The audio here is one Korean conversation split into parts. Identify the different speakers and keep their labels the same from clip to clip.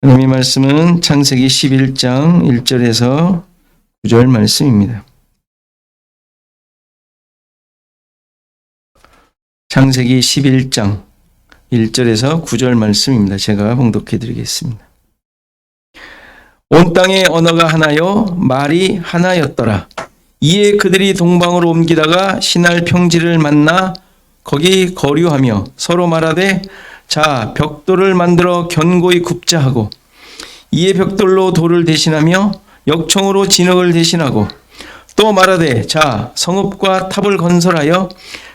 Speaker 1: 하나님의 말씀은 창세기 11장 1절에서 9절 말씀입니다. 창세기 11장 1절에서 9절 말씀입니다. 제가 봉독해 드리겠습니다. 온 땅의 언어가 하나요 말이 하나였더라. 이에 그들이 동방으로 옮기다가 시날 평지를 만나 거기 거류하며 서로 말하되 자 벽돌을 만들어 견고히 굽자 하고 이에 벽돌로 돌을 대신하며 역청으로 진흙을 대신하고 또 말하되 자 성읍과 탑을 건설하여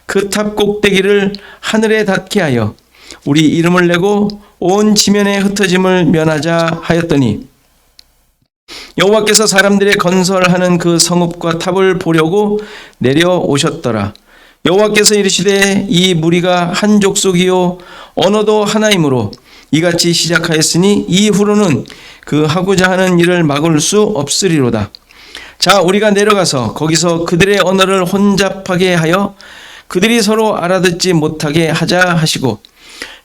Speaker 1: 그 탑 꼭대기를 하늘에 닿게 하여 우리 이름을 내고 온 지면에 흩어짐을 면하자 하였더니 여호와께서 사람들의 건설하는 그 성읍과 탑을 보려고 내려오셨더라. 여호와께서 이르시되 이 무리가 한 족속이요 언어도 하나이므로 이같이 시작하였으니 이후로는 그 하고자 하는 일을 막을 수 없으리로다. 자 우리가 내려가서 거기서 그들의 언어를 혼잡하게 하여 그들이 서로 알아듣지 못하게 하자 하시고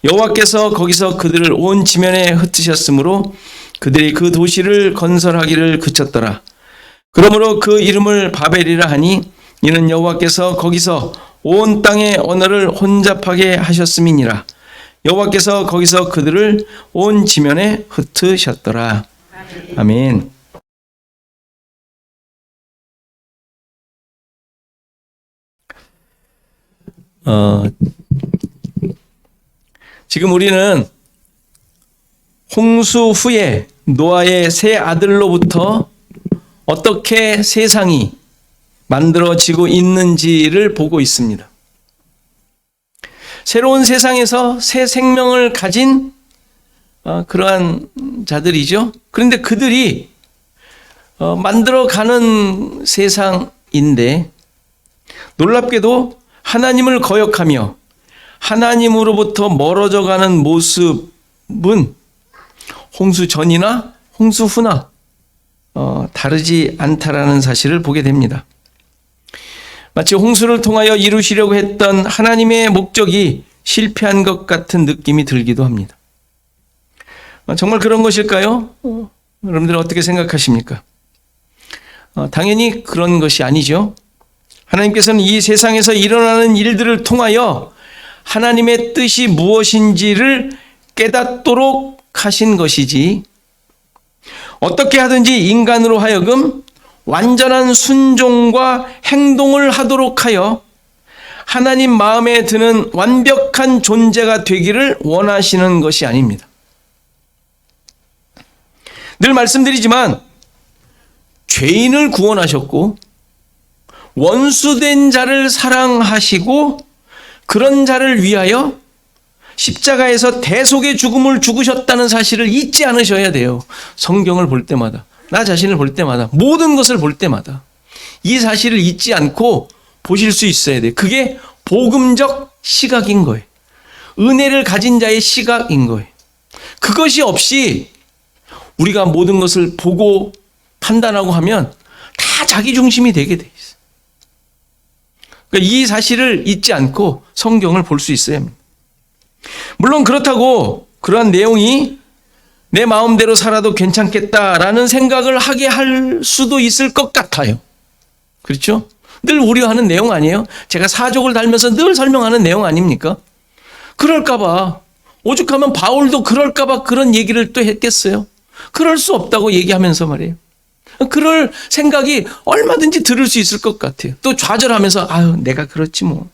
Speaker 1: 여호와께서 거기서 그들을 온 지면에 흩으셨으므로 그들이 그 도시를 건설하기를 그쳤더라. 그러므로 그 이름을 바벨이라 하니 이는 여호와께서 거기서 온 땅의 언어를 혼잡하게 하셨음이니라. 여호와께서 거기서 그들을 온 지면에 흩으셨더라. 아멘. 지금 우리는 홍수 후에 노아의 세 아들로부터 어떻게 세상이 만들어지고 있는지를 보고 있습니다. 새로운 세상에서 새 생명을 가진 그러한 자들이죠. 그런데 그들이 만들어가는 세상인데 놀랍게도 하나님을 거역하며 하나님으로부터 멀어져가는 모습은 홍수 전이나 홍수 후나 다르지 않다라는 사실을 보게 됩니다. 마치 홍수를 통하여 이루시려고 했던 하나님의 목적이 실패한 것 같은 느낌이 들기도 합니다. 정말 그런 것일까요? 여러분들 어떻게 생각하십니까? 당연히 그런 것이 아니죠. 하나님께서는 이 세상에서 일어나는 일들을 통하여 하나님의 뜻이 무엇인지를 깨닫도록 하신 것이지 어떻게 하든지 인간으로 하여금 완전한 순종과 행동을 하도록 하여 하나님 마음에 드는 완벽한 존재가 되기를 원하시는 것이 아닙니다. 늘 말씀드리지만 죄인을 구원하셨고 원수된 자를 사랑하시고 그런 자를 위하여 십자가에서 대속의 죽음을 죽으셨다는 사실을 잊지 않으셔야 돼요. 성경을 볼 때마다, 나 자신을 볼 때마다, 모든 것을 볼 때마다 이 사실을 잊지 않고 보실 수 있어야 돼요. 그게 복음적 시각인 거예요. 은혜를 가진 자의 시각인 거예요. 그것이 없이 우리가 모든 것을 보고 판단하고 하면 다 자기 중심이 되게 돼 있어요. 그러니까 이 사실을 잊지 않고 성경을 볼 수 있어야 합니다. 물론 그렇다고 그러한 내용이 내 마음대로 살아도 괜찮겠다라는 생각을 하게 할 수도 있을 것 같아요. 그렇죠? 늘 우려하는 내용 아니에요? 제가 사족을 달면서 늘 설명하는 내용 아닙니까? 그럴까봐 오죽하면 바울도 그럴까봐 그런 얘기를 또 했겠어요? 그럴 수 없다고 얘기하면서 말이에요. 그럴 생각이 얼마든지 들을 수 있을 것 같아요. 또 좌절하면서 아유 내가 그렇지 뭐.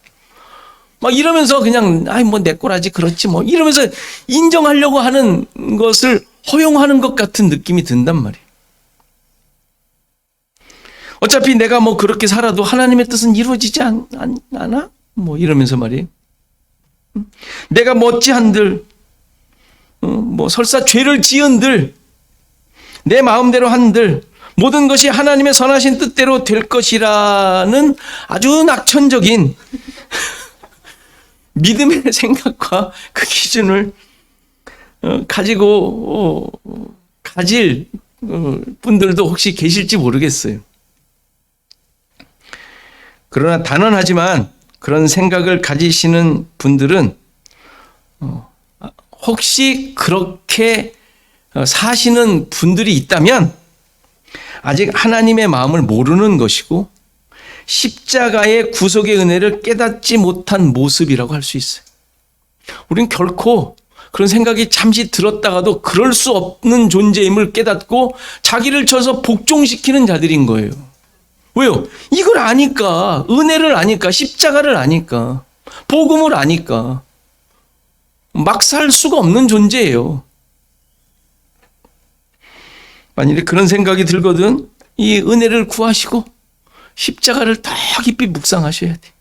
Speaker 1: 막 이러면서 그냥 아이 뭐 내 꼴하지 그렇지 뭐 이러면서 인정하려고 하는 것을 허용하는 것 같은 느낌이 든단 말이에요. 어차피 내가 뭐 그렇게 살아도 하나님의 뜻은 이루어지지 않아? 뭐 이러면서 말이에요. 내가 뭐 어찌한들 뭐 설사 죄를 지은들 내 마음대로 한들 모든 것이 하나님의 선하신 뜻대로 될 것이라는 아주 낙천적인 믿음의 생각과 그 기준을 가지고 가질 분들도 혹시 계실지 모르겠어요. 그러나 단언하지만 그런 생각을 가지시는 분들은 혹시 그렇게 사시는 분들이 있다면 아직 하나님의 마음을 모르는 것이고 십자가의 구속의 은혜를 깨닫지 못한 모습이라고 할 수 있어요. 우린 결코 그런 생각이 잠시 들었다가도 그럴 수 없는 존재임을 깨닫고 자기를 쳐서 복종시키는 자들인 거예요. 왜요? 이걸 아니까, 은혜를 아니까, 십자가를 아니까, 복음을 아니까 막 살 수가 없는 존재예요. 만일에 그런 생각이 들거든 이 은혜를 구하시고 십자가를 더 깊이 묵상하셔야 돼.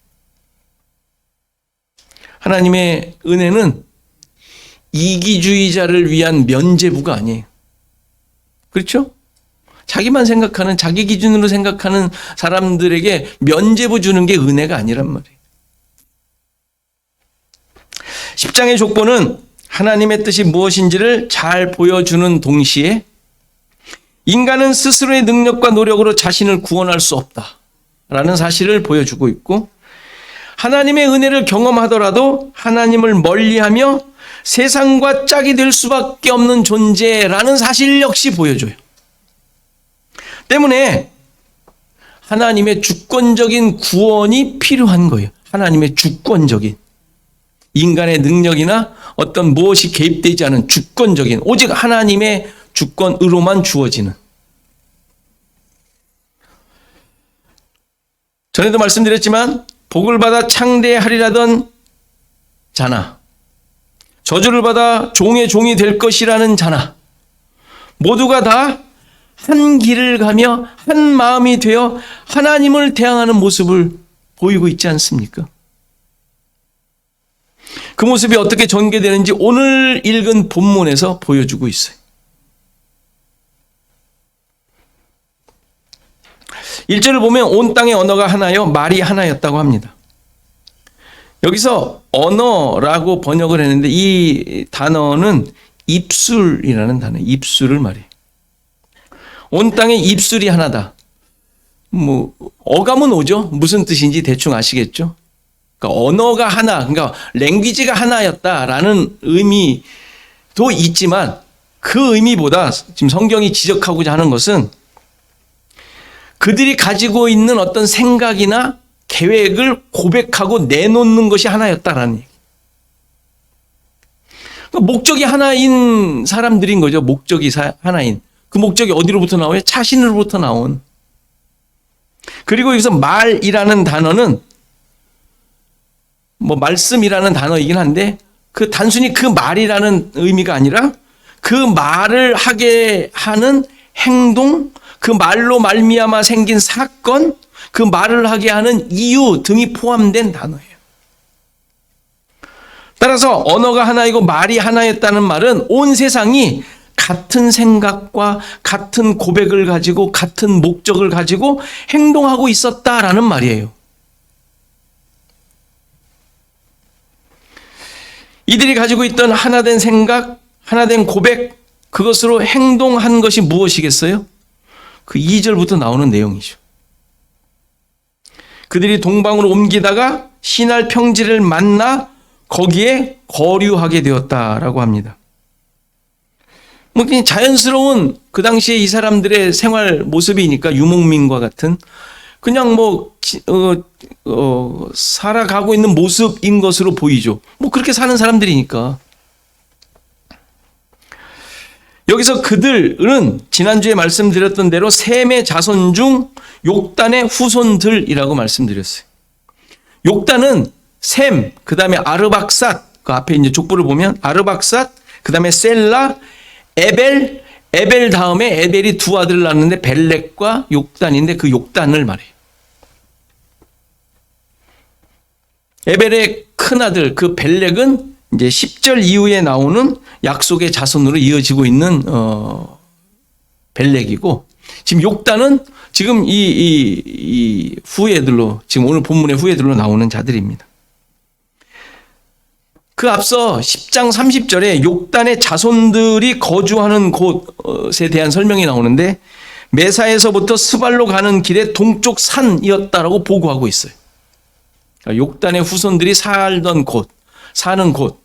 Speaker 1: 하나님의 은혜는 이기주의자를 위한 면죄부가 아니에요. 그렇죠? 자기만 생각하는, 자기 기준으로 생각하는 사람들에게 면죄부 주는 게 은혜가 아니란 말이에요. 십장의 족보는 하나님의 뜻이 무엇인지를 잘 보여주는 동시에 인간은 스스로의 능력과 노력으로 자신을 구원할 수 없다라는 사실을 보여주고 있고, 하나님의 은혜를 경험하더라도 하나님을 멀리하며 세상과 짝이 될 수밖에 없는 존재라는 사실 역시 보여줘요. 때문에 하나님의 주권적인 구원이 필요한 거예요. 하나님의 주권적인, 인간의 능력이나 어떤 무엇이 개입되지 않은 주권적인, 오직 하나님의 주권으로만 주어지는. 전에도 말씀드렸지만 복을 받아 창대하리라던 자나 저주를 받아 종의 종이 될 것이라는 자나 모두가 다 한 길을 가며 한 마음이 되어 하나님을 대항하는 모습을 보이고 있지 않습니까? 그 모습이 어떻게 전개되는지 오늘 읽은 본문에서 보여주고 있어요. 1절을 보면 온 땅의 언어가 하나여 말이 하나였다고 합니다. 여기서 언어라고 번역을 했는데 이 단어는 입술이라는 단어예요. 입술을 말해요. 온 땅의 입술이 하나다. 어감은 오죠? 무슨 뜻인지 대충 아시겠죠? 그러니까 언어가 하나, 그러니까 랭귀지가 하나였다라는 의미도 있지만 그 의미보다 지금 성경이 지적하고자 하는 것은 그들이 가지고 있는 어떤 생각이나 계획을 고백하고 내놓는 것이 하나였다라는 얘기. 그러니까 목적이 하나인 사람들인 거죠. 목적이 하나인. 그 목적이 어디로부터 나와요? 자신으로부터 나온. 그리고 여기서 말이라는 단어는 말씀이라는 단어이긴 한데 단순히 그 말이라는 의미가 아니라 그 말을 하게 하는 행동, 그 말로 말미암아 생긴 사건, 그 말을 하게 하는 이유 등이 포함된 단어예요. 따라서 언어가 하나이고 말이 하나였다는 말은 온 세상이 같은 생각과 같은 고백을 가지고 같은 목적을 가지고 행동하고 있었다라는 말이에요. 이들이 가지고 있던 하나된 생각, 하나된 고백, 그것으로 행동한 것이 무엇이겠어요? 그 2절부터 나오는 내용이죠. 그들이 동방으로 옮기다가 시날 평지를 만나 거기에 거류하게 되었다라고 합니다. 그냥 자연스러운 그 당시에 이 사람들의 생활 모습이니까 유목민과 같은 그냥 살아가고 있는 모습인 것으로 보이죠. 그렇게 사는 사람들이니까. 여기서 그들은 지난주에 말씀드렸던 대로 셈의 자손 중 욕단의 후손들이라고 말씀드렸어요. 욕단은 셈, 그 다음에 아르박삿, 그 앞에 이제 족보를 보면 아르박삿, 그 다음에 셀라, 에벨 다음에 에벨이 두 아들을 낳았는데 벨렉과 욕단인데 그 욕단을 말해요. 에벨의 큰 아들 그 벨렉은 이제 10절 이후에 나오는 약속의 자손으로 이어지고 있는 벨렉이고, 지금 욕단은 지금 이 후예들로, 지금 오늘 본문의 후예들로 나오는 자들입니다. 그 앞서 10장 30절에 욕단의 자손들이 거주하는 곳에 대한 설명이 나오는데 메사에서부터 스발로 가는 길의 동쪽 산이었다라고 보고하고 있어요. 그러니까 욕단의 후손들이 살던 곳, 사는 곳.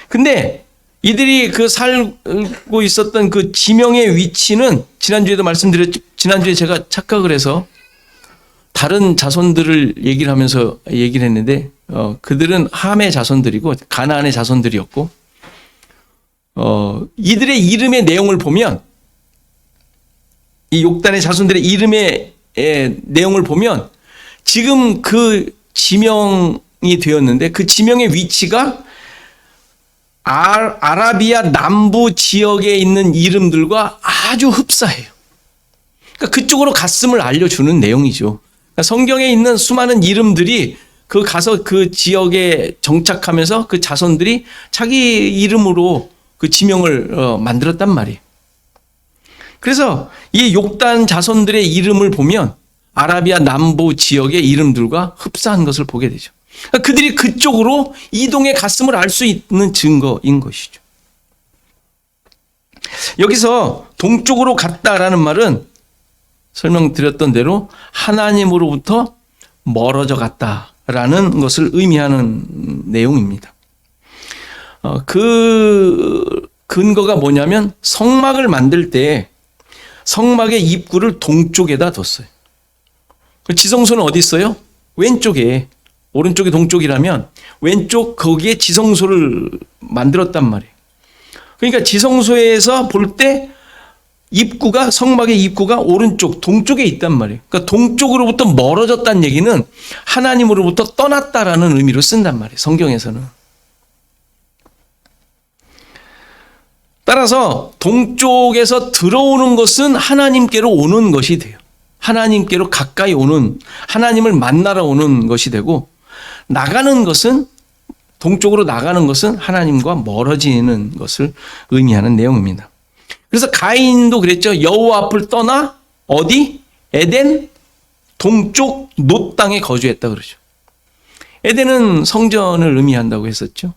Speaker 1: 근데 이들이 그 살고 있었던 그 지명의 위치는 지난주에도 말씀드렸죠. 지난주에 제가 착각을 해서 다른 자손들을 얘기를 하면서 얘기를 했는데 그들은 함의 자손들이고 가나안의 자손들이었고 이들의 이름의 내용을 보면 이 욕단의 자손들의 이름의 내용을 보면 지금 그 지명이 되었는데 그 지명의 위치가 아라비아 남부 지역에 있는 이름들과 아주 흡사해요. 그러니까 그쪽으로 갔음을 알려주는 내용이죠. 그러니까 성경에 있는 수많은 이름들이 가서 그 지역에 정착하면서 그 자손들이 자기 이름으로 그 지명을 만들었단 말이에요. 그래서 이 욕단 자손들의 이름을 보면 아라비아 남부 지역의 이름들과 흡사한 것을 보게 되죠. 그러니까 그들이 그쪽으로 이동해 갔음을 알 수 있는 증거인 것이죠. 여기서 동쪽으로 갔다라는 말은 설명드렸던 대로 하나님으로부터 멀어져 갔다라는 것을 의미하는 내용입니다. 그 근거가 뭐냐면 성막을 만들 때 성막의 입구를 동쪽에다 뒀어요. 지성소는 어디 있어요? 왼쪽에. 오른쪽이 동쪽이라면 왼쪽 거기에 지성소를 만들었단 말이에요. 그러니까 지성소에서 볼 때 입구가 성막의 입구가 오른쪽 동쪽에 있단 말이에요. 그러니까 동쪽으로부터 멀어졌다는 얘기는 하나님으로부터 떠났다라는 의미로 쓴단 말이에요. 성경에서는. 따라서 동쪽에서 들어오는 것은 하나님께로 오는 것이 돼요. 하나님께로 가까이 오는, 하나님을 만나러 오는 것이 되고, 나가는 것은, 동쪽으로 나가는 것은 하나님과 멀어지는 것을 의미하는 내용입니다. 그래서 가인도 그랬죠. 여호와 앞을 떠나 어디? 에덴 동쪽 놋 땅에 거주했다 그러죠. 에덴은 성전을 의미한다고 했었죠.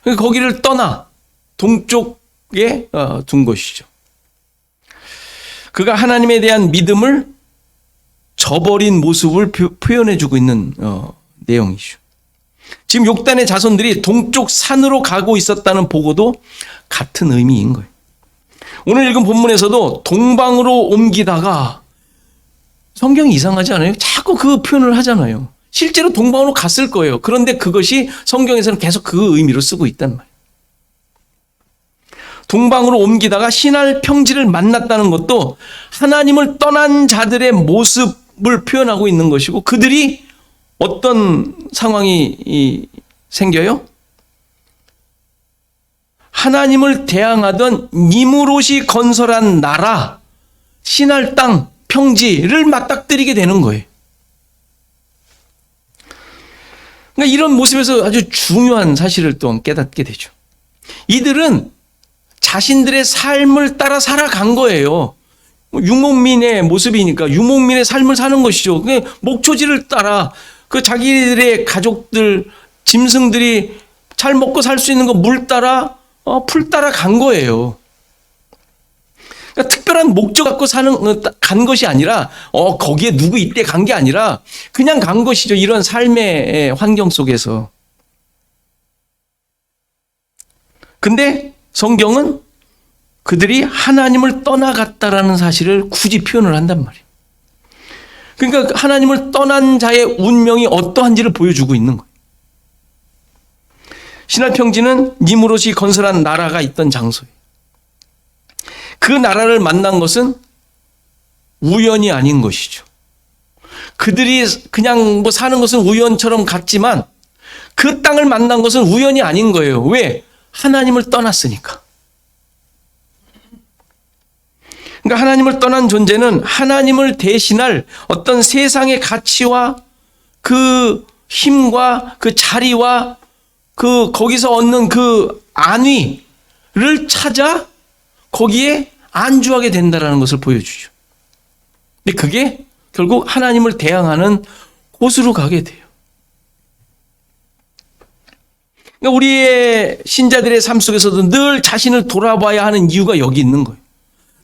Speaker 1: 거기를 떠나 동쪽에 둔 것이죠. 그가 하나님에 대한 믿음을 저버린 모습을 표현해주고 있는 내용이죠. 지금 욕단의 자손들이 동쪽 산으로 가고 있었다는 보고도 같은 의미인 거예요. 오늘 읽은 본문에서도 동방으로 옮기다가 성경이 이상하지 않아요? 자꾸 그 표현을 하잖아요. 실제로 동방으로 갔을 거예요. 그런데 그것이 성경에서는 계속 그 의미로 쓰고 있단 말이에요. 동방으로 옮기다가 시날 평지를 만났다는 것도 하나님을 떠난 자들의 모습을 표현하고 있는 것이고 그들이 어떤 상황이 생겨요? 하나님을 대항하던 니무롯이 건설한 나라, 시날 땅, 평지를 맞닥뜨리게 되는 거예요. 그러니까 이런 모습에서 아주 중요한 사실을 또한 깨닫게 되죠. 이들은 자신들의 삶을 따라 살아간 거예요. 유목민의 모습이니까 유목민의 삶을 사는 것이죠. 목초지를 따라 그 자기들의 가족들, 짐승들이 잘 먹고 살 수 있는 거 물 따라 풀 따라 간 거예요. 그러니까 특별한 목적 갖고 간 것이 아니라 거기에 누구 있대 간 게 아니라 그냥 간 것이죠. 이런 삶의 환경 속에서. 근데 성경은 그들이 하나님을 떠나갔다라는 사실을 굳이 표현을 한단 말이에요. 그러니까 하나님을 떠난 자의 운명이 어떠한지를 보여주고 있는 거예요. 시날 평지는 니무롯이 건설한 나라가 있던 장소예요. 그 나라를 만난 것은 우연이 아닌 것이죠. 그들이 그냥 사는 것은 우연처럼 같지만 그 땅을 만난 것은 우연이 아닌 거예요. 왜? 하나님을 떠났으니까. 그러니까 하나님을 떠난 존재는 하나님을 대신할 어떤 세상의 가치와 그 힘과 그 자리와 거기서 얻는 그 안위를 찾아 거기에 안주하게 된다는 것을 보여주죠. 근데 그게 결국 하나님을 대항하는 곳으로 가게 돼요. 그러니까 우리의 신자들의 삶 속에서도 늘 자신을 돌아봐야 하는 이유가 여기 있는 거예요.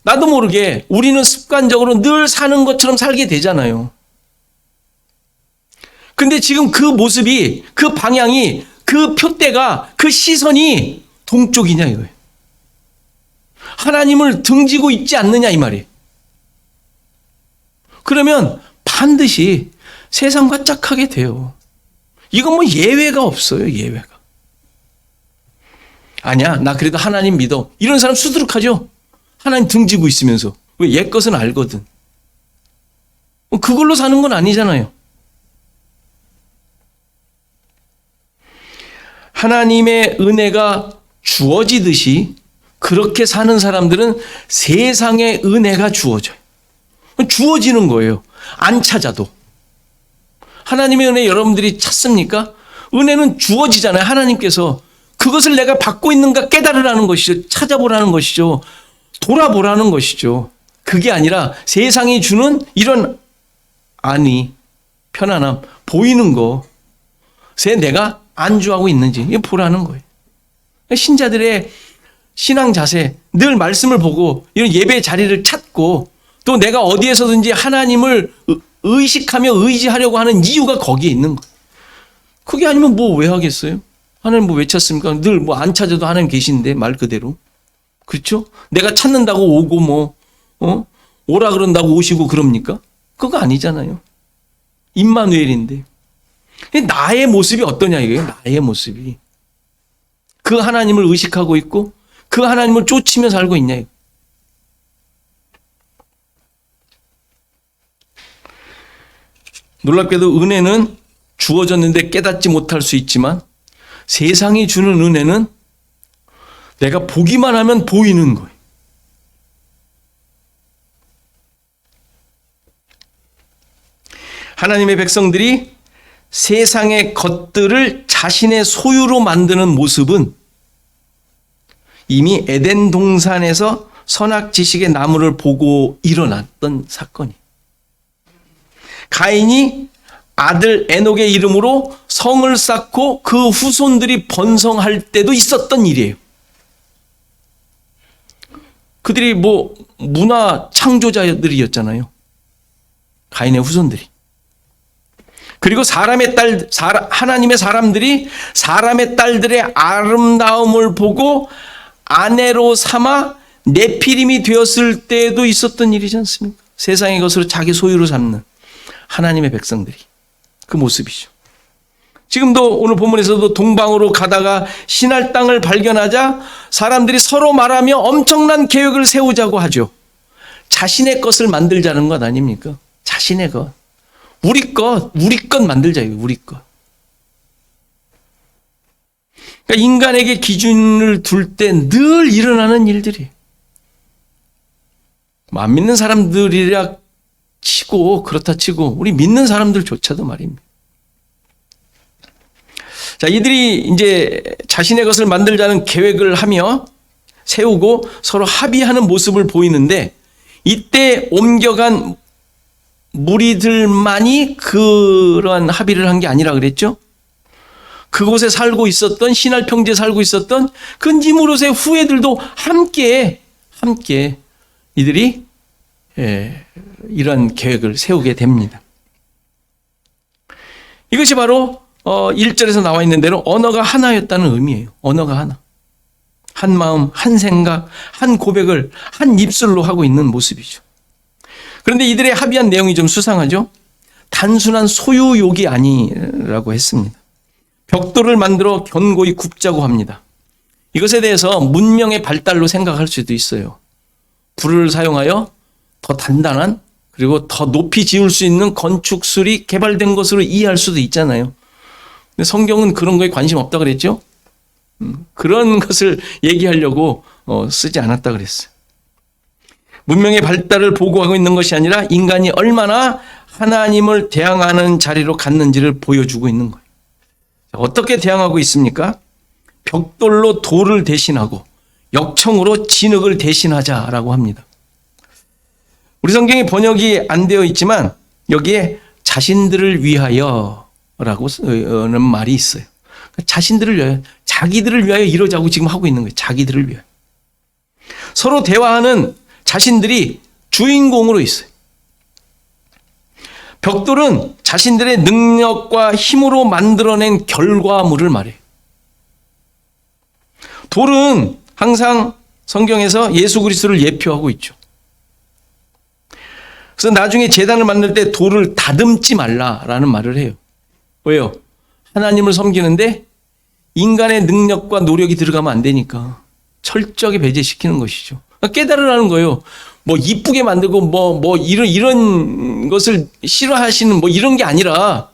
Speaker 1: 나도 모르게 우리는 습관적으로 늘 사는 것처럼 살게 되잖아요. 근데 지금 그 모습이, 그 방향이, 그 표대가, 그 시선이 동쪽이냐 이거예요. 하나님을 등지고 있지 않느냐 이 말이에요. 그러면 반드시 세상과 짝하게 돼요. 이건 뭐 예외가 없어요. 예외가. 아니야, 나 그래도 하나님 믿어. 이런 사람 수두룩하죠. 하나님 등지고 있으면서. 왜? 옛 것은 알거든. 그걸로 사는 건 아니잖아요. 하나님의 은혜가 주어지듯이 그렇게 사는 사람들은 세상의 은혜가 주어져요. 주어지는 거예요. 안 찾아도. 하나님의 은혜 여러분들이 찾습니까? 은혜는 주어지잖아요. 하나님께서 그것을 내가 받고 있는가 깨달으라는 것이죠. 찾아보라는 것이죠. 돌아보라는 것이죠. 그게 아니라 세상이 주는 이런 안위, 편안함, 보이는 것에 내가 안주하고 있는지 이거 보라는 거예요. 신자들의 신앙 자세, 늘 말씀을 보고 이런 예배 자리를 찾고 또 내가 어디에서든지 하나님을 의식하며 의지하려고 하는 이유가 거기에 있는 거예요. 그게 아니면 뭐 왜 하겠어요? 하나님 뭐 왜 찾습니까? 늘 뭐 안 찾아도 하나님 계신데 말 그대로. 그렇죠? 내가 찾는다고 오고 오라 그런다고 오시고 그럽니까? 그거 아니잖아요. 임마누엘인데. 나의 모습이 어떠냐 이거예요. 나의 모습이. 그 하나님을 의식하고 있고 그 하나님을 쫓으며 살고 있냐 이거. 놀랍게도 은혜는 주어졌는데 깨닫지 못할 수 있지만 세상이 주는 은혜는 내가 보기만 하면 보이는 거예요. 하나님의 백성들이 세상의 것들을 자신의 소유로 만드는 모습은 이미 에덴 동산에서 선악 지식의 나무를 보고 일어났던 사건이에요. 가인이 아들 에녹의 이름으로 성을 쌓고 그 후손들이 번성할 때도 있었던 일이에요. 그들이 뭐 문화 창조자들이었잖아요. 가인의 후손들이. 그리고 하나님의 사람들이 사람의 딸들의 아름다움을 보고 아내로 삼아 네피림이 되었을 때도 있었던 일이지 않습니까? 세상의 것으로 자기 소유로 삼는 하나님의 백성들이 그 모습이죠. 지금도 오늘 본문에서도 동방으로 가다가 신할 땅을 발견하자 사람들이 서로 말하며 엄청난 계획을 세우자고 하죠. 자신의 것을 만들자는 것 아닙니까? 자신의 것. 우리 것 만들자, 우리 것. 그러니까 인간에게 기준을 둘 때 늘 일어나는 일들이에요. 안 믿는 사람들이라 치고, 그렇다 치고, 우리 믿는 사람들조차도 말입니다. 자, 이들이 이제 자신의 것을 만들자는 계획을 하며 세우고 서로 합의하는 모습을 보이는데 이때 옮겨간 무리들만이 그러한 합의를 한 게 아니라 그랬죠. 그곳에 살고 있었던 신할 평지에 살고 있었던 그 니무롯의 후예들도 함께 이들이 이런 계획을 세우게 됩니다. 이것이 바로 1절에서 나와 있는 대로 언어가 하나였다는 의미예요. 언어가 하나. 한 마음, 한 생각, 한 고백을 한 입술로 하고 있는 모습이죠. 그런데 이들의 합의한 내용이 좀 수상하죠. 단순한 소유욕이 아니라고 했습니다. 벽돌을 만들어 견고히 굽자고 합니다. 이것에 대해서 문명의 발달로 생각할 수도 있어요. 불을 사용하여 더 단단한 그리고 더 높이 지을 수 있는 건축술이 개발된 것으로 이해할 수도 있잖아요. 근데 성경은 그런 거에 관심 없다 그랬죠. 그런 것을 얘기하려고 쓰지 않았다 그랬어요. 문명의 발달을 보고하고 있는 것이 아니라 인간이 얼마나 하나님을 대항하는 자리로 갔는지를 보여주고 있는 거예요. 어떻게 대항하고 있습니까? 벽돌로 돌을 대신하고 역청으로 진흙을 대신하자라고 합니다. 우리 성경에 번역이 안 되어 있지만 여기에 자신들을 위하여라고 하는 말이 있어요. 자신들을 위하여, 자기들을 위하여 이러자고 지금 하고 있는 거예요. 자기들을 위하여. 서로 대화하는 자신들이 주인공으로 있어요. 벽돌은 자신들의 능력과 힘으로 만들어낸 결과물을 말해요. 돌은 항상 성경에서 예수 그리스도를 예표하고 있죠. 그래서 나중에 제단을 만들 때 돌을 다듬지 말라라는 말을 해요. 왜요? 하나님을 섬기는데 인간의 능력과 노력이 들어가면 안 되니까 철저하게 배제시키는 것이죠. 그러니까 깨달으라는 거예요. 뭐 이쁘게 만들고 뭐 이런 것을 싫어하시는 뭐 이런 게 아니라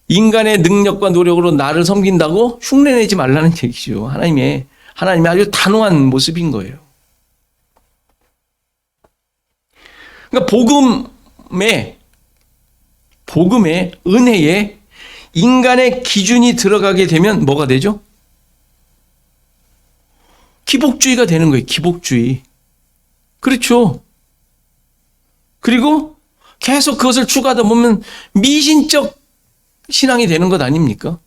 Speaker 1: 인간의 능력과 노력으로 나를 섬긴다고 흉내내지 말라는 얘기죠. 하나님의 아주 단호한 모습인 거예요. 그러니까 복음의 은혜에 인간의 기준이 들어가게 되면 뭐가 되죠? 기복주의가 되는 거예요. 기복주의. 그렇죠. 그리고 계속 그것을 추구하다 보면 미신적 신앙이 되는 것 아닙니까?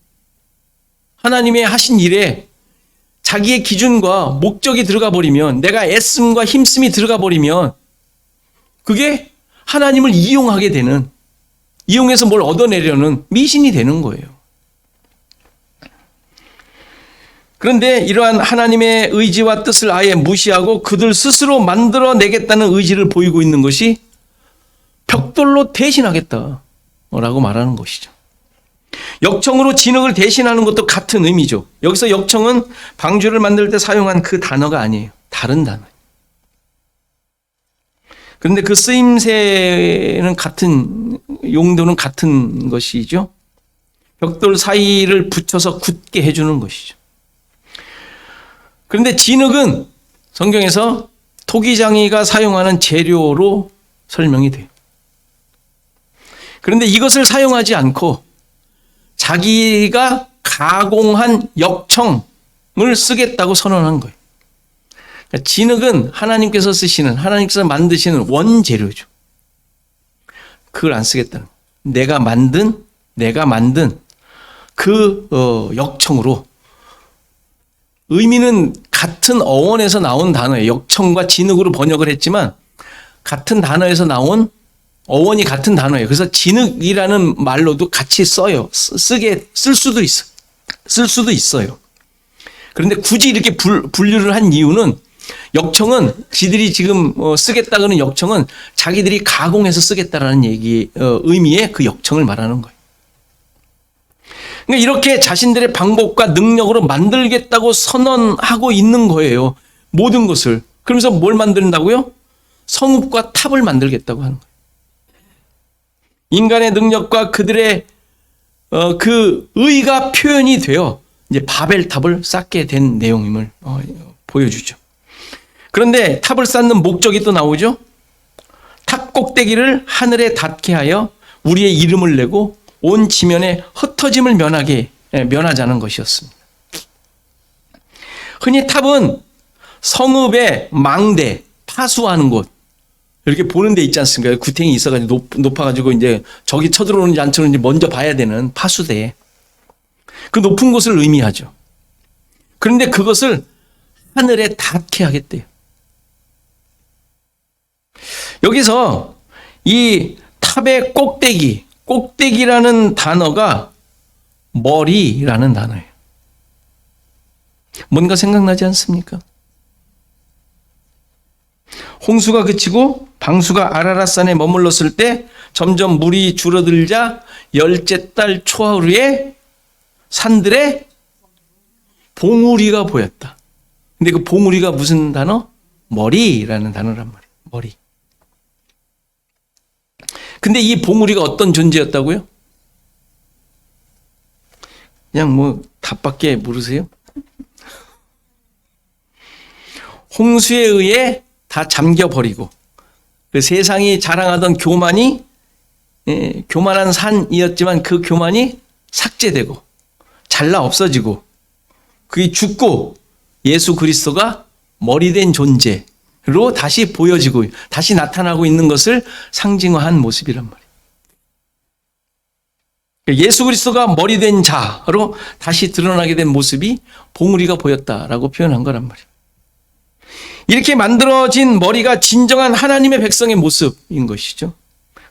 Speaker 1: 하나님의 하신 일에 자기의 기준과 목적이 들어가 버리면, 내가 애씀과 힘씀이 들어가 버리면 그게 하나님을 이용하게 되는, 이용해서 뭘 얻어내려는 미신이 되는 거예요. 그런데 이러한 하나님의 의지와 뜻을 아예 무시하고 그들 스스로 만들어내겠다는 의지를 보이고 있는 것이 벽돌로 대신하겠다라고 말하는 것이죠. 역청으로 진흙을 대신하는 것도 같은 의미죠. 여기서 역청은 방주를 만들 때 사용한 그 단어가 아니에요. 다른 단어예요. 그런데 그 쓰임새는 같은, 용도는 같은 것이죠. 벽돌 사이를 붙여서 굳게 해주는 것이죠. 그런데 진흙은 성경에서 토기장이가 사용하는 재료로 설명이 돼요. 그런데 이것을 사용하지 않고 자기가 가공한 역청을 쓰겠다고 선언한 거예요. 그러니까 진흙은 하나님께서 쓰시는, 하나님께서 만드시는 원재료죠. 그걸 안 쓰겠다는 거예요. 내가 만든 그 역청으로, 의미는 같은 어원에서 나온 단어예요. 역청과 진흙으로 번역을 했지만 같은 단어에서 나온, 어원이 같은 단어예요. 그래서 진흙이라는 말로도 같이 써요. 쓸 수도 있어요. 그런데 굳이 이렇게 분류를 한 이유는, 역청은 지들이 지금 쓰겠다는 역청은 자기들이 가공해서 쓰겠다라는 의미의 그 역청을 말하는 거예요. 그러니까 이렇게 자신들의 방법과 능력으로 만들겠다고 선언하고 있는 거예요. 모든 것을. 그러면서 뭘 만든다고요? 성읍과 탑을 만들겠다고 하는 거예요. 인간의 능력과 그들의 그 의가 표현이 되어 이제 바벨탑을 쌓게 된 내용임을 보여주죠. 그런데 탑을 쌓는 목적이 또 나오죠. 탑 꼭대기를 하늘에 닿게 하여 우리의 이름을 내고 온 지면에 흩어짐을 면하자는 것이었습니다. 흔히 탑은 성읍의 망대, 파수하는 곳, 이렇게 보는 데 있지 않습니까? 구탱이 있어가지고 높아가지고 이제 적이 쳐들어오는지 안 쳐들어오는지 먼저 봐야 되는 파수대. 그 높은 곳을 의미하죠. 그런데 그것을 하늘에 닿게 하겠대요. 여기서 이 탑의 꼭대기라는 단어가 머리라는 단어예요. 뭔가 생각나지 않습니까? 홍수가 그치고 방수가 아라랏산에 머물렀을 때 점점 물이 줄어들자 열째 달 초하루에 산들에 봉우리가 보였다. 근데 그 봉우리가 무슨 단어? 머리라는 단어란 말이에요. 머리. 근데 이 봉우리가 어떤 존재였다고요? 그냥 뭐 답밖에 모르세요? 홍수에 의해 다 잠겨버리고 그 세상이 자랑하던 교만이 교만한 산이었지만 그 교만이 삭제되고 잘라 없어지고 그게 죽고 예수 그리스도가 머리된 존재로 다시 보여지고 다시 나타나고 있는 것을 상징화한 모습이란 말이에요. 예수 그리스도가 머리된 자로 다시 드러나게 된 모습이 봉우리가 보였다라고 표현한 거란 말이에요. 이렇게 만들어진 머리가 진정한 하나님의 백성의 모습인 것이죠.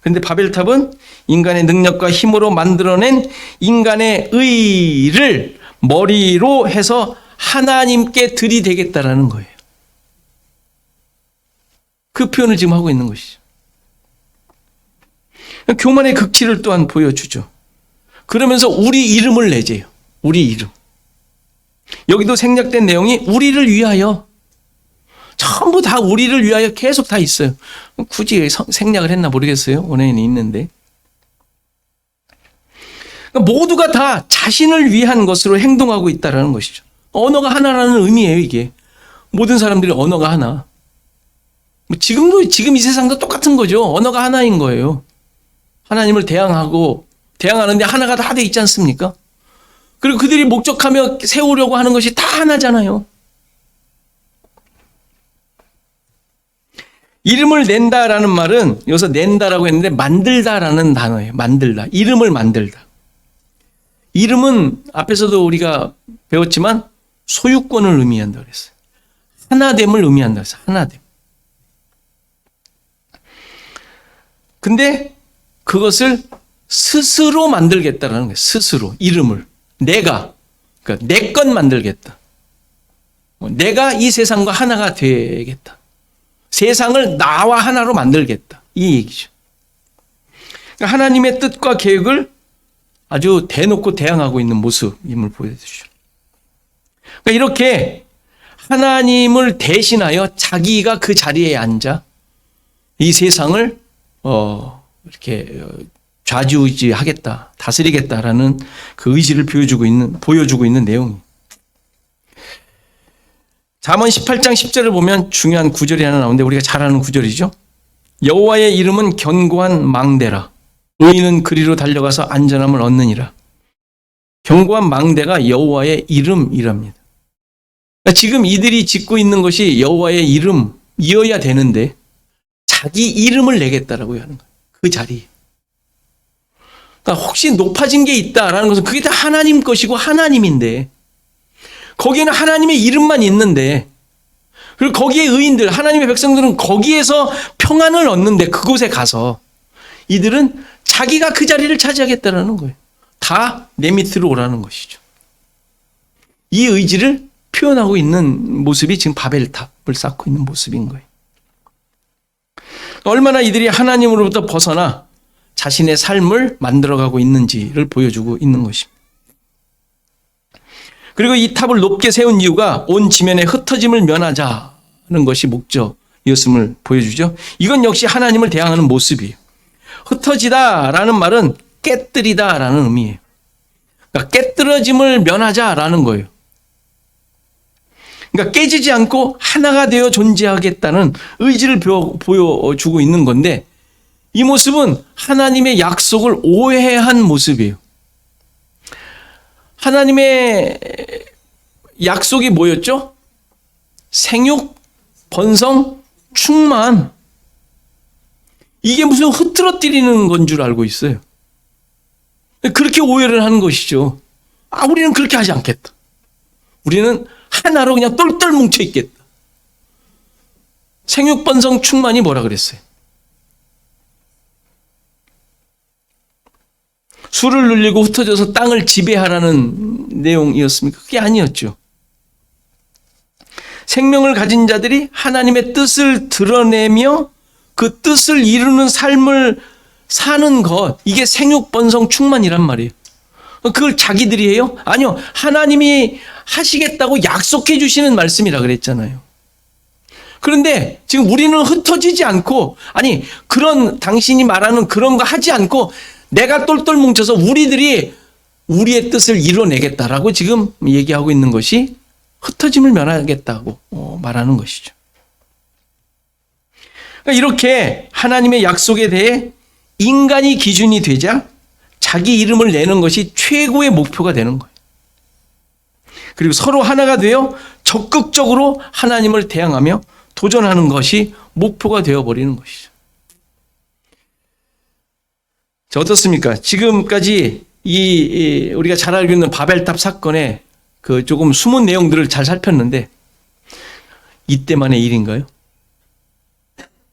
Speaker 1: 그런데 바벨탑은 인간의 능력과 힘으로 만들어낸 인간의 의를 머리로 해서 하나님께 들이대겠다라는 거예요. 그 표현을 지금 하고 있는 것이죠. 교만의 극치를 또한 보여주죠. 그러면서 우리 이름을 내재요. 우리 이름. 여기도 생략된 내용이 우리를 위하여. 전부 다 우리를 위하여 계속 다 있어요. 굳이 생략을 했나 모르겠어요. 원어에는 있는데. 그러니까 모두가 다 자신을 위한 것으로 행동하고 있다는 것이죠. 언어가 하나라는 의미예요, 이게. 모든 사람들이 언어가 하나. 지금 이 세상도 똑같은 거죠. 언어가 하나인 거예요. 하나님을 대항하는데 하나가 다 돼 있지 않습니까? 그리고 그들이 목적하며 세우려고 하는 것이 다 하나잖아요. 이름을 낸다라는 말은 여기서 낸다라고 했는데 만들다라는 단어예요. 만들다. 이름을 만들다. 이름은 앞에서도 우리가 배웠지만 소유권을 의미한다고 그랬어요. 하나됨을 의미한다고 했어요. 하나됨. 근데 그것을 스스로 만들겠다라는 거예요. 스스로. 이름을. 내가. 그러니까 내 것 만들겠다. 내가 이 세상과 하나가 되겠다. 세상을 나와 하나로 만들겠다. 이 얘기죠. 그러니까 하나님의 뜻과 계획을 아주 대놓고 대항하고 있는 모습임을 보여주죠. 그러니까 이렇게 하나님을 대신하여 자기가 그 자리에 앉아 이 세상을 이렇게 좌지우지하겠다, 다스리겠다라는 그 의지를 보여주고 있는 내용이. 잠언 18장 10절을 보면 중요한 구절이 하나 나오는데 우리가 잘 아는 구절이죠. 여호와의 이름은 견고한 망대라. 의인은 그리로 달려가서 안전함을 얻느니라. 견고한 망대가 여호와의 이름이랍니다. 그러니까 지금 이들이 짓고 있는 것이 여호와의 이름이어야 되는데 자기 이름을 내겠다라고 하는 거예요. 그 자리. 그러니까 혹시 높아진 게 있다라는 것은 그게 다 하나님 것이고 하나님인데 거기에는 하나님의 이름만 있는데 그리고 거기에 의인들, 하나님의 백성들은 거기에서 평안을 얻는데 그곳에 가서 이들은 자기가 그 자리를 차지하겠다라는 거예요. 다 내 밑으로 오라는 것이죠. 이 의지를 표현하고 있는 모습이 지금 바벨탑을 쌓고 있는 모습인 거예요. 얼마나 이들이 하나님으로부터 벗어나 자신의 삶을 만들어가고 있는지를 보여주고 있는 것입니다. 그리고 이 탑을 높게 세운 이유가 온 지면에 흩어짐을 면하자는 것이 목적이었음을 보여주죠. 이건 역시 하나님을 대항하는 모습이에요. 흩어지다라는 말은 깨뜨리다라는 의미예요. 그러니까 깨뜨려짐을 면하자라는 거예요. 그러니까 깨지지 않고 하나가 되어 존재하겠다는 의지를 보여주고 있는 건데 이 모습은 하나님의 약속을 오해한 모습이에요. 하나님의 약속이 뭐였죠? 생육, 번성, 충만. 이게 무슨 흐트러뜨리는 건 줄 알고 있어요. 그렇게 오해를 하는 것이죠. 우리는 그렇게 하지 않겠다. 우리는 하나로 그냥 똘똘 뭉쳐 있겠다. 생육, 번성, 충만이 뭐라 그랬어요? 수를 눌리고 흩어져서 땅을 지배하라는 내용이었습니까? 그게 아니었죠. 생명을 가진 자들이 하나님의 뜻을 드러내며 그 뜻을 이루는 삶을 사는 것, 이게 생육, 번성, 충만이란 말이에요. 그걸 자기들이 해요? 아니요. 하나님이 하시겠다고 약속해 주시는 말씀이라 그랬잖아요. 그런데 지금 우리는 흩어지지 않고, 아니, 그런 당신이 말하는 그런 거 하지 않고 내가 똘똘 뭉쳐서 우리들이 우리의 뜻을 이뤄내겠다라고 지금 얘기하고 있는 것이 흩어짐을 면하겠다고 말하는 것이죠. 그러니까 이렇게 하나님의 약속에 대해 인간이 기준이 되자 자기 이름을 내는 것이 최고의 목표가 되는 거예요. 그리고 서로 하나가 되어 적극적으로 하나님을 대항하며 도전하는 것이 목표가 되어버리는 것이죠. 자, 어떻습니까? 지금까지 우리가 잘 알고 있는 바벨탑 사건의 그 조금 숨은 내용들을 잘 살폈는데 이때만의 일인가요?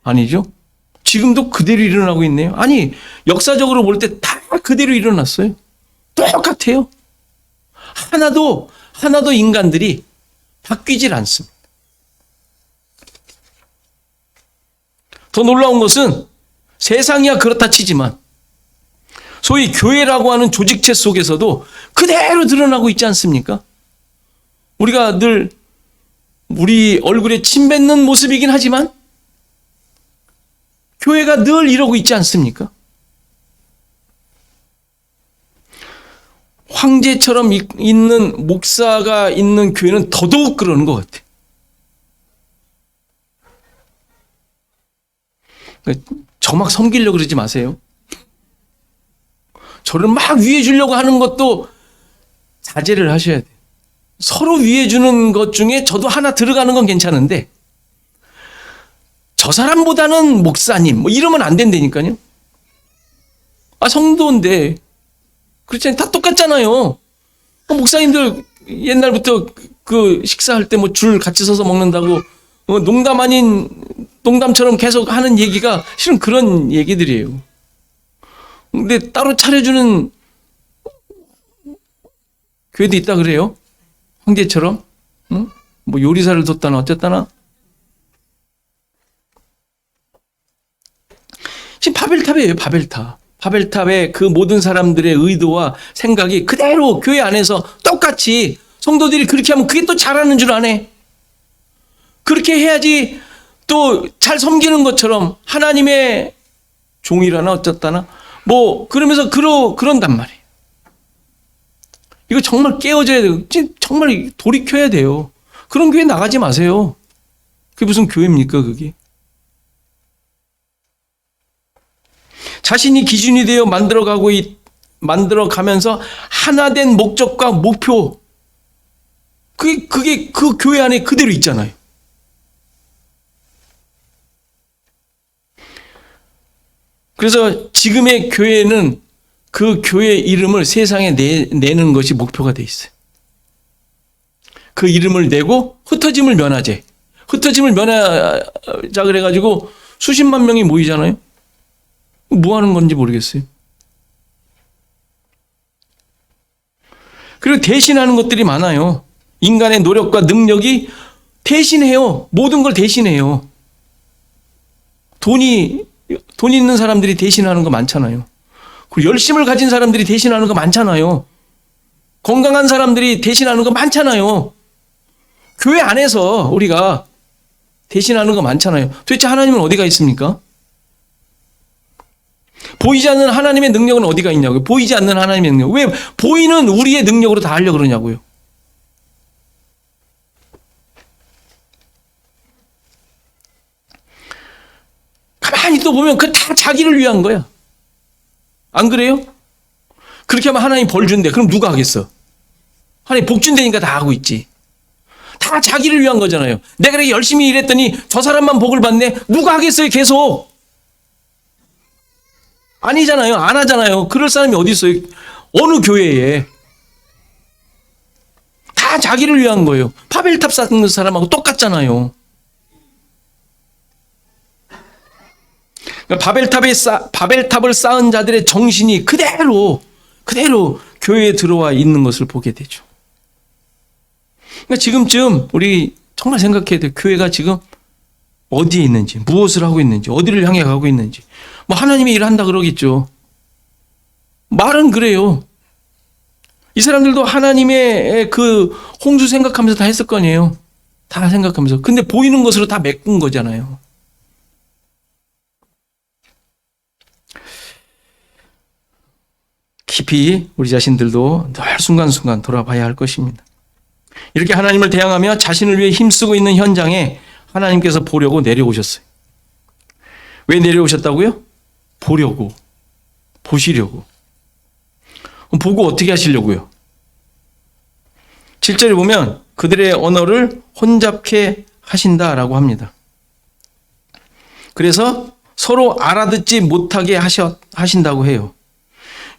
Speaker 1: 아니죠. 지금도 그대로 일어나고 있네요. 아니, 역사적으로 볼 때 다 그대로 일어났어요. 똑같아요. 하나도 인간들이 바뀌질 않습니다. 더 놀라운 것은 세상이야 그렇다 치지만 소위 교회라고 하는 조직체 속에서도 그대로 드러나고 있지 않습니까? 우리가 늘 우리 얼굴에 침 뱉는 모습이긴 하지만 교회가 늘 이러고 있지 않습니까? 황제처럼 있는 목사가 있는 교회는 더더욱 그러는 것 같아요. 저 막 섬기려고 그러지 마세요. 저를 막 위해 주려고 하는 것도 자제를 하셔야 돼요. 서로 위해 주는 것 중에 저도 하나 들어가는 건 괜찮은데 저 사람보다는 목사님 뭐 이러면 안 된다니까요. 성도인데 그렇잖아요. 다 똑같잖아요. 목사님들 옛날부터 그 식사할 때 뭐 줄 같이 서서 먹는다고 농담 아닌 농담처럼 계속 하는 얘기가 실은 그런 얘기들이에요. 근데 따로 차려주는 교회도 있다 그래요. 황제처럼. 응? 뭐 요리사를 뒀다나 어쨌다나. 지금 바벨탑이에요. 바벨탑. 바벨탑의 그 모든 사람들의 의도와 생각이 그대로 교회 안에서 똑같이 성도들이 그렇게 하면 그게 또 잘하는 줄 아네. 그렇게 해야지 또 잘 섬기는 것처럼 하나님의 종이라나 어쨌다나 뭐 그러면서 그런단 말이에요. 이거 정말 깨어져야 돼요. 정말 돌이켜야 돼요. 그런 교회 나가지 마세요. 그게 무슨 교회입니까 그게. 자신이 기준이 되어 만들어가면서 하나된 목적과 목표 그게 그 교회 안에 그대로 있잖아요. 그래서 지금의 교회는 그 교회 이름을 세상에 내는 것이 목표가 돼 있어요. 그 이름을 내고 흩어짐을 면하자 그래가지고 수십만 명이 모이잖아요. 뭐 하는 건지 모르겠어요. 그리고 대신하는 것들이 많아요. 인간의 노력과 능력이 대신해요. 모든 걸 대신해요. 돈 있는 사람들이 대신하는 거 많잖아요. 그리고 열심을 가진 사람들이 대신하는 거 많잖아요. 건강한 사람들이 대신하는 거 많잖아요. 교회 안에서 우리가 대신하는 거 많잖아요. 도대체 하나님은 어디가 있습니까? 보이지 않는 하나님의 능력은 어디가 있냐고요. 보이지 않는 하나님의 능력. 왜 보이는 우리의 능력으로 다 하려고 그러냐고요. 가만히 또 보면 그 다 자기를 위한 거야. 안 그래요? 그렇게 하면 하나님 벌 준대. 그럼 누가 하겠어? 하나님 복 준다니까 다 하고 있지. 다 자기를 위한 거잖아요. 내가 그렇게 열심히 일했더니 저 사람만 복을 받네. 누가 하겠어요 계속. 아니잖아요. 안 하잖아요. 그럴 사람이 어디 있어요? 어느 교회에. 다 자기를 위한 거예요. 바벨탑 쌓는 사람하고 똑같잖아요. 바벨탑을 쌓은 자들의 정신이 그대로 교회에 들어와 있는 것을 보게 되죠. 그러니까 지금쯤 우리 정말 생각해야 돼요. 교회가 지금 어디에 있는지, 무엇을 하고 있는지, 어디를 향해 가고 있는지. 뭐 하나님이 일한다 그러겠죠. 말은 그래요. 이 사람들도 하나님의 그 홍수 생각하면서 다 했을 거 아니에요. 다 생각하면서. 근데 보이는 것으로 다 메꾼 거잖아요. 깊이 우리 자신들도 늘 순간순간 돌아봐야 할 것입니다. 이렇게 하나님을 대항하며 자신을 위해 힘쓰고 있는 현장에 하나님께서 보려고 내려오셨어요. 왜 내려오셨다고요? 보시려고. 보고 어떻게 하시려고요? 7절에 보면 그들의 언어를 혼잡케 하신다라고 합니다. 그래서 서로 알아듣지 못하게 하신다고 해요.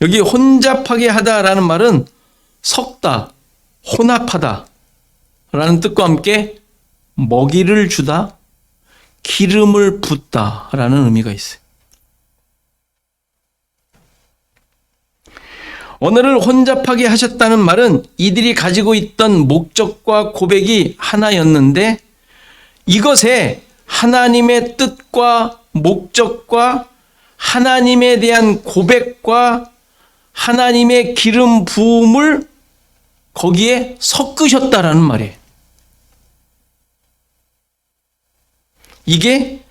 Speaker 1: 여기 혼잡하게 하다라는 말은 섞다, 혼합하다 라는 뜻과 함께 먹이를 주다, 기름을 붓다 라는 의미가 있어요. 언어를 혼잡하게 하셨다는 말은 이들이 가지고 있던 목적과 고백이 하나였는데 이것에 하나님의 뜻과 목적과 하나님에 대한 고백과 하나님의 기름 부음을 거기에 섞으셨다라는 말이에요. 이게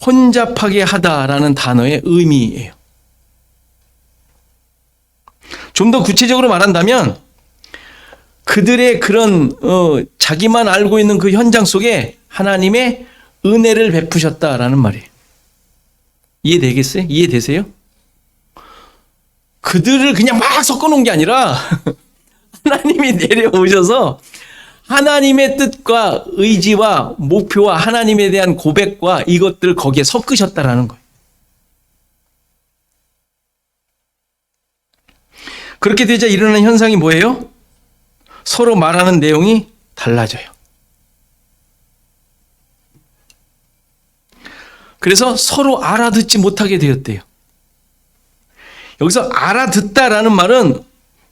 Speaker 1: 혼잡하게 하다라는 단어의 의미예요. 좀 더 구체적으로 말한다면 그들의 그런 자기만 알고 있는 그 현장 속에 하나님의 은혜를 베푸셨다라는 말이에요. 이해되겠어요? 이해되세요? 그들을 그냥 막 섞어놓은 게 아니라 하나님이 내려오셔서 하나님의 뜻과 의지와 목표와 하나님에 대한 고백과 이것들을 거기에 섞으셨다라는 거예요. 그렇게 되자 일어나는 현상이 뭐예요? 서로 말하는 내용이 달라져요. 그래서 서로 알아듣지 못하게 되었대요. 여기서 알아듣다라는 말은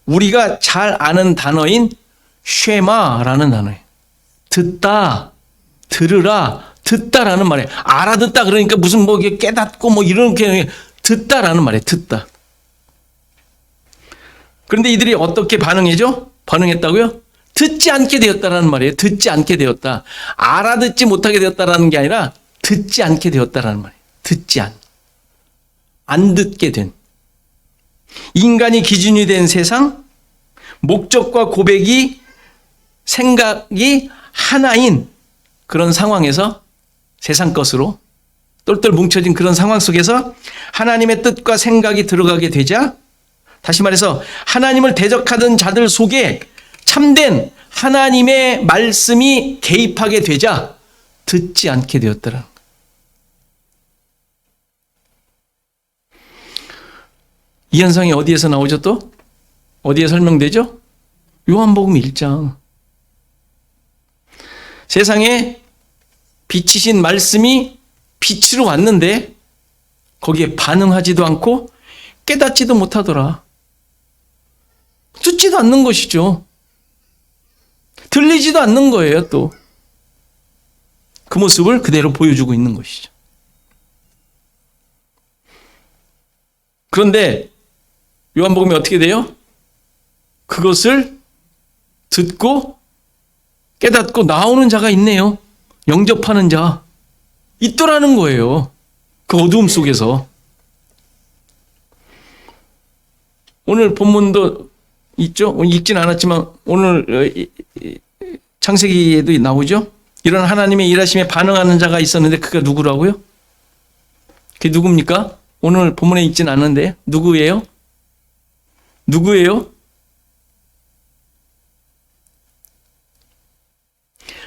Speaker 1: 우리가 잘 아는 단어인 쉐마라는 단어예요. 듣다, 들으라, 듣다라는 말이에요. 알아듣다 그러니까 무슨 뭐 깨닫고 뭐 이렇게 듣다라는 말이에요. 듣다. 그런데 이들이 어떻게 반응했다고요? 듣지 않게 되었다라는 말이에요. 듣지 않게 되었다. 알아듣지 못하게 되었다라는 게 아니라 듣지 않게 되었다라는 말이에요. 안 듣게 된. 인간이 기준이 된 세상, 목적과 고백이, 생각이 하나인 그런 상황에서 세상 것으로 똘똘 뭉쳐진 그런 상황 속에서 하나님의 뜻과 생각이 들어가게 되자, 다시 말해서 하나님을 대적하던 자들 속에 참된 하나님의 말씀이 개입하게 되자 듣지 않게 되었더라는 거예요. 이 현상이 어디에서 나오죠 또? 어디에 설명되죠? 요한복음 1장. 세상에 빛이신 말씀이 빛으로 왔는데 거기에 반응하지도 않고 깨닫지도 못하더라. 듣지도 않는 것이죠. 들리지도 않는 거예요 또. 그 모습을 그대로 보여주고 있는 것이죠. 그런데 요한복음이 어떻게 돼요? 그것을 듣고 깨닫고 나오는 자가 있네요. 영접하는 자. 있더라는 거예요. 그 어두움 속에서. 오늘 본문도 있죠? 읽진 않았지만 오늘 창세기에도 나오죠? 이런 하나님의 일하심에 반응하는 자가 있었는데 그가 누구라고요? 그게 누굽니까? 오늘 본문에 읽진 않는데 누구예요? 누구예요?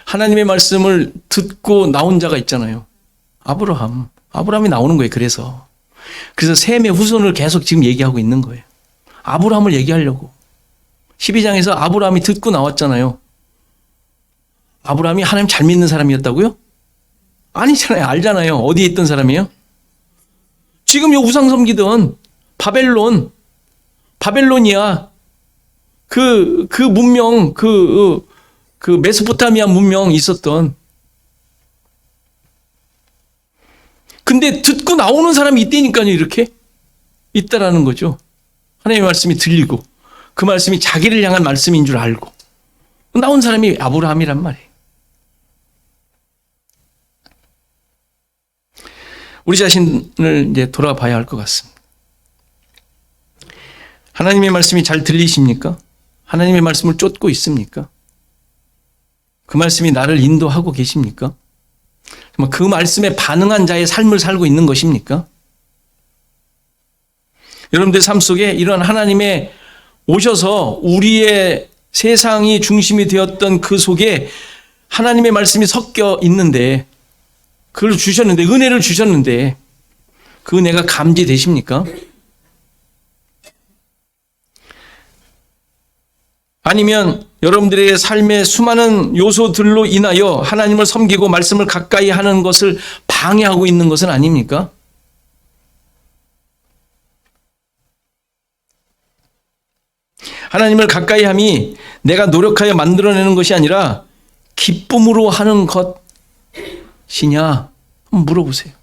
Speaker 1: 하나님의 말씀을 듣고 나온 자가 있잖아요. 아브라함이 나오는 거예요. 그래서 셈의 후손을 계속 지금 얘기하고 있는 거예요. 아브라함을 얘기하려고. 12장에서 아브라함이 듣고 나왔잖아요. 아브라함이 하나님 잘 믿는 사람이었다고요? 아니잖아요. 알잖아요. 어디에 있던 사람이에요? 지금 요 우상 섬기던 바벨론이야. 그 문명, 그 메소포타미아 문명 있었던. 근데 듣고 나오는 사람이 있다니까요. 이렇게 있다라는 거죠. 하나님의 말씀이 들리고 그 말씀이 자기를 향한 말씀인 줄 알고 나온 사람이 아브라함이란 말이에요. 우리 자신을 이제 돌아봐야 할 것 같습니다. 하나님의 말씀이 잘 들리십니까? 하나님의 말씀을 쫓고 있습니까? 그 말씀이 나를 인도하고 계십니까? 정말 그 말씀에 반응한 자의 삶을 살고 있는 것입니까? 여러분들 삶 속에 이런 하나님의 오셔서 우리의 세상이 중심이 되었던 그 속에 하나님의 말씀이 섞여 있는데 그걸 주셨는데, 은혜를 주셨는데 그 은혜가 감지되십니까? 아니면 여러분들의 삶의 수많은 요소들로 인하여 하나님을 섬기고 말씀을 가까이 하는 것을 방해하고 있는 것은 아닙니까? 하나님을 가까이 함이 내가 노력하여 만들어내는 것이 아니라 기쁨으로 하는 것이냐 한번 물어보세요.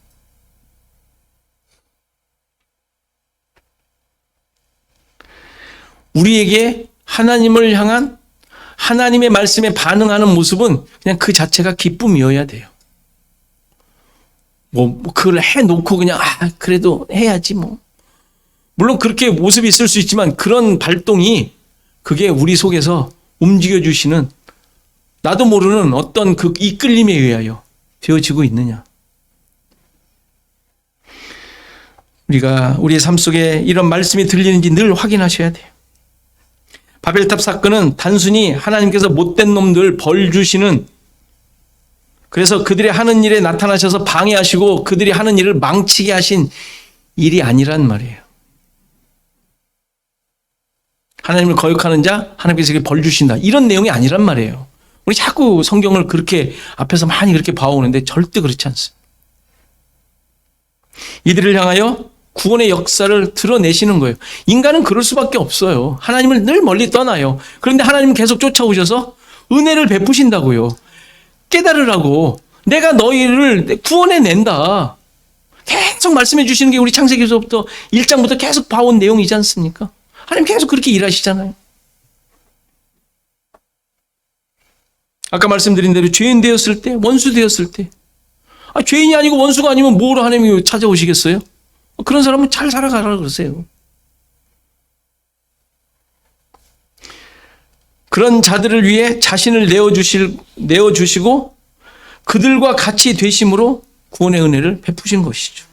Speaker 1: 우리에게 하나님을 향한 하나님의 말씀에 반응하는 모습은 그냥 그 자체가 기쁨이어야 돼요. 그걸 해놓고 그냥, 그래도 해야지 뭐. 물론 그렇게 모습이 있을 수 있지만 그런 발동이 그게 우리 속에서 움직여주시는 나도 모르는 어떤 그 이끌림에 의하여 되어지고 있느냐. 우리가 우리의 삶 속에 이런 말씀이 들리는지 늘 확인하셔야 돼요. 바벨탑 사건은 단순히 하나님께서 못된 놈들 벌 주시는, 그래서 그들이 하는 일에 나타나셔서 방해하시고 그들이 하는 일을 망치게 하신 일이 아니란 말이에요. 하나님을 거역하는 자 하나님께서 벌 주신다, 이런 내용이 아니란 말이에요. 우리 자꾸 성경을 그렇게 앞에서 많이 그렇게 봐오는데 절대 그렇지 않습니다. 이들을 향하여 구원의 역사를 드러내시는 거예요. 인간은 그럴 수밖에 없어요. 하나님을 늘 멀리 떠나요. 그런데 하나님은 계속 쫓아오셔서 은혜를 베푸신다고요. 깨달으라고. 내가 너희를 구원해낸다. 계속 말씀해 주시는 게 우리 창세기서부터 1장부터 계속 봐온 내용이지 않습니까? 하나님 계속 그렇게 일하시잖아요. 아까 말씀드린 대로 죄인 되었을 때, 원수 되었을 때, 죄인이 아니고 원수가 아니면 뭐로 하나님이 찾아오시겠어요? 그런 사람은 잘 살아가라 그러세요. 그런 자들을 위해 자신을 내어주시고 그들과 같이 되심으로 구원의 은혜를 베푸신 것이죠.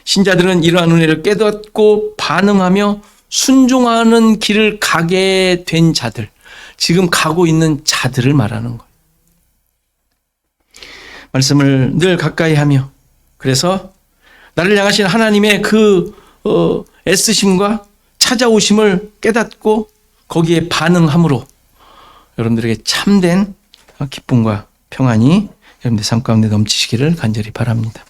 Speaker 1: 신자들은 이러한 은혜를 깨닫고 반응하며 순종하는 길을 가게 된 자들, 지금 가고 있는 자들을 말하는 거예요. 말씀을 늘 가까이 하며, 그래서 나를 향하신 하나님의 그 애쓰심과 찾아오심을 깨닫고 거기에 반응함으로 여러분들에게 참된 기쁨과 평안이 여러분들 삶 가운데 넘치시기를 간절히 바랍니다.